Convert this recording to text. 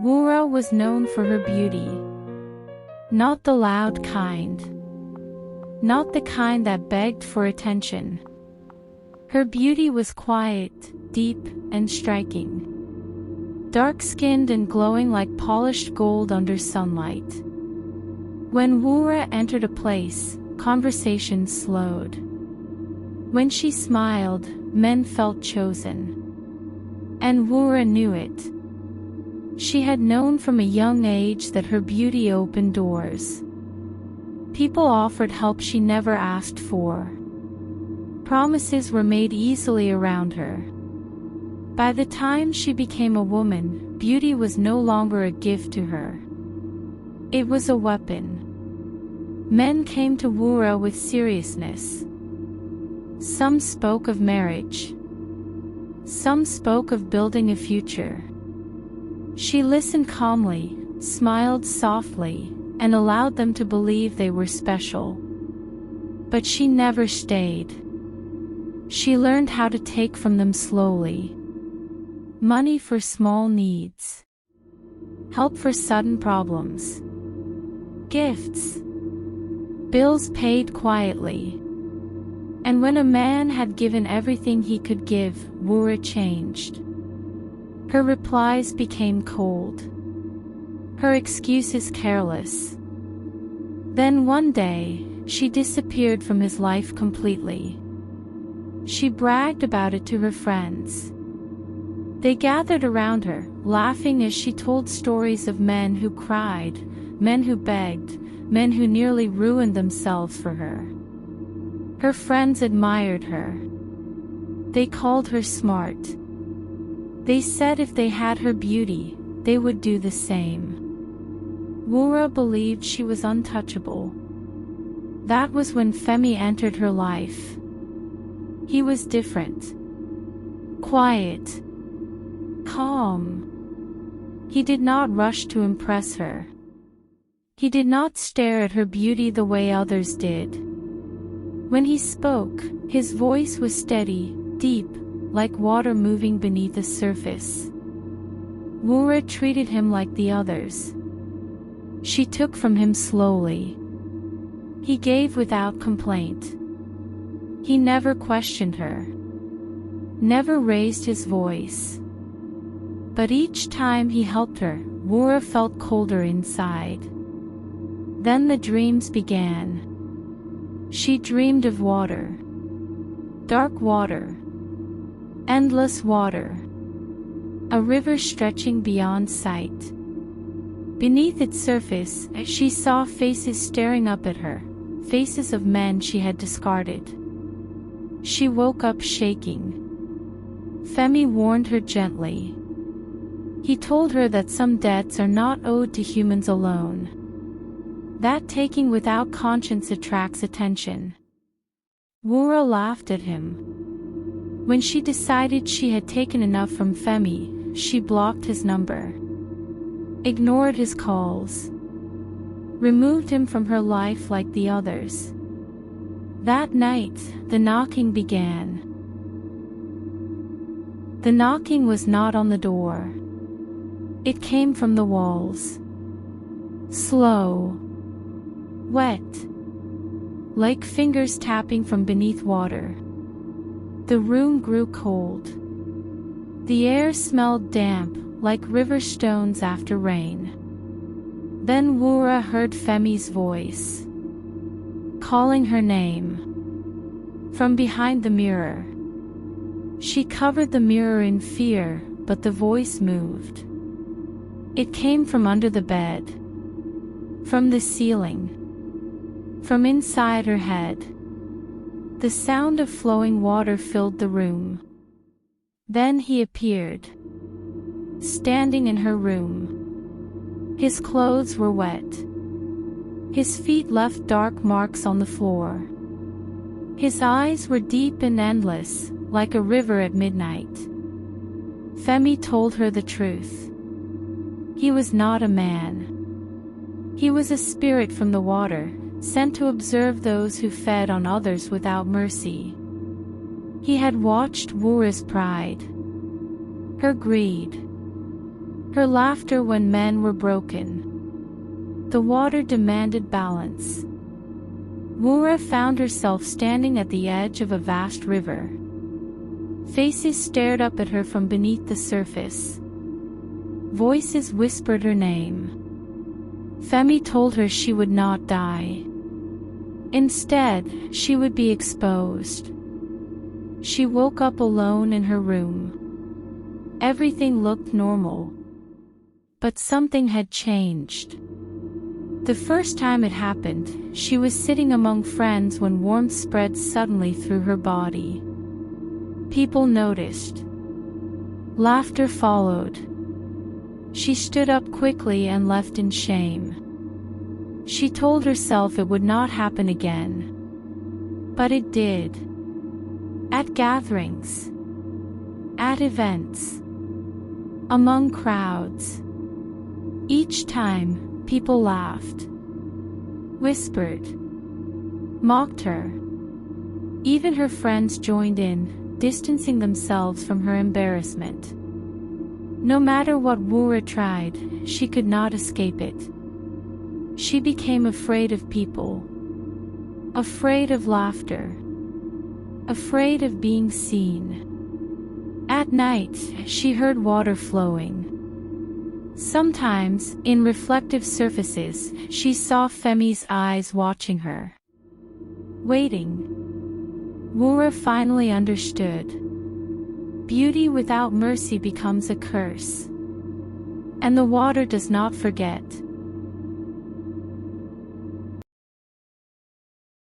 Wura was known for her beauty. Not the loud kind. Not the kind that begged for attention. Her beauty was quiet, deep, and striking. Dark-skinned and glowing like polished gold under sunlight. When Wura entered a place, conversation slowed. When she smiled, men felt chosen. And Wura knew it. She had known from a young age that her beauty opened doors. People offered help she never asked for. Promises were made easily around her. By the time she became a woman, beauty was no longer a gift to her. It was a weapon. Men came to Wura with seriousness. Some spoke of marriage. Some spoke of building a future. She listened calmly, smiled softly, and allowed them to believe they were special. But she never stayed. She learned how to take from them slowly. Money for small needs. Help for sudden problems. Gifts. Bills paid quietly. And when a man had given everything he could give, Wura changed. Her replies became cold. Her excuses careless. Then one day, she disappeared from his life completely. She bragged about it to her friends. They gathered around her, laughing as she told stories of men who cried, men who begged, men who nearly ruined themselves for her. Her friends admired her. They called her smart. They said if they had her beauty, they would do the same. Wura believed she was untouchable. That was when Femi entered her life. He was different. Quiet. Calm. He did not rush to impress her. He did not stare at her beauty the way others did. When he spoke, his voice was steady, deep, like water moving beneath the surface. Wura treated him like the others. She took from him slowly. He gave without complaint. He never questioned her. Never raised his voice. But each time he helped her, Wura felt colder inside. Then the dreams began. She dreamed of water. Dark water. Endless water. A river stretching beyond sight. Beneath its surface, she saw faces staring up at her, faces of men she had discarded. She woke up shaking. Femi warned her gently. He told her that some debts are not owed to humans alone. That taking without conscience attracts attention. Wura laughed at him. When she decided she had taken enough from Femi, she blocked his number. Ignored his calls. Removed him from her life like the others. That night, the knocking began. The knocking was not on the door. It came from the walls. Slow. Wet. Like fingers tapping from beneath water. The room grew cold. The air smelled damp, like river stones after rain. Then Wura heard Femi's voice. Calling her name. From behind the mirror. She covered the mirror in fear, but the voice moved. It came from under the bed. From the ceiling. From inside her head. The sound of flowing water filled the room. Then he appeared. Standing in her room. His clothes were wet. His feet left dark marks on the floor. His eyes were deep and endless, like a river at midnight. Femi told her the truth. He was not a man. He was a spirit from the water, sent to observe those who fed on others without mercy. He had watched Wura's pride. Her greed. Her laughter when men were broken. The water demanded balance. Wura found herself standing at the edge of a vast river. Faces stared up at her from beneath the surface. Voices whispered her name. Femi told her she would not die. Instead, she would be exposed. She woke up alone in her room. Everything looked normal. But something had changed. The first time it happened, she was sitting among friends when warmth spread suddenly through her body. People noticed. Laughter followed. She stood up quickly and left in shame. She told herself it would not happen again. But it did. At gatherings. At events. Among crowds. Each time, people laughed. Whispered. Mocked her. Even her friends joined in, distancing themselves from her embarrassment. No matter what Wura tried, she could not escape it. She became afraid of people. Afraid of laughter. Afraid of being seen. At night, she heard water flowing. Sometimes, in reflective surfaces, she saw Femi's eyes watching her. Waiting. Wura finally understood. Beauty without mercy becomes a curse. And the water does not forget.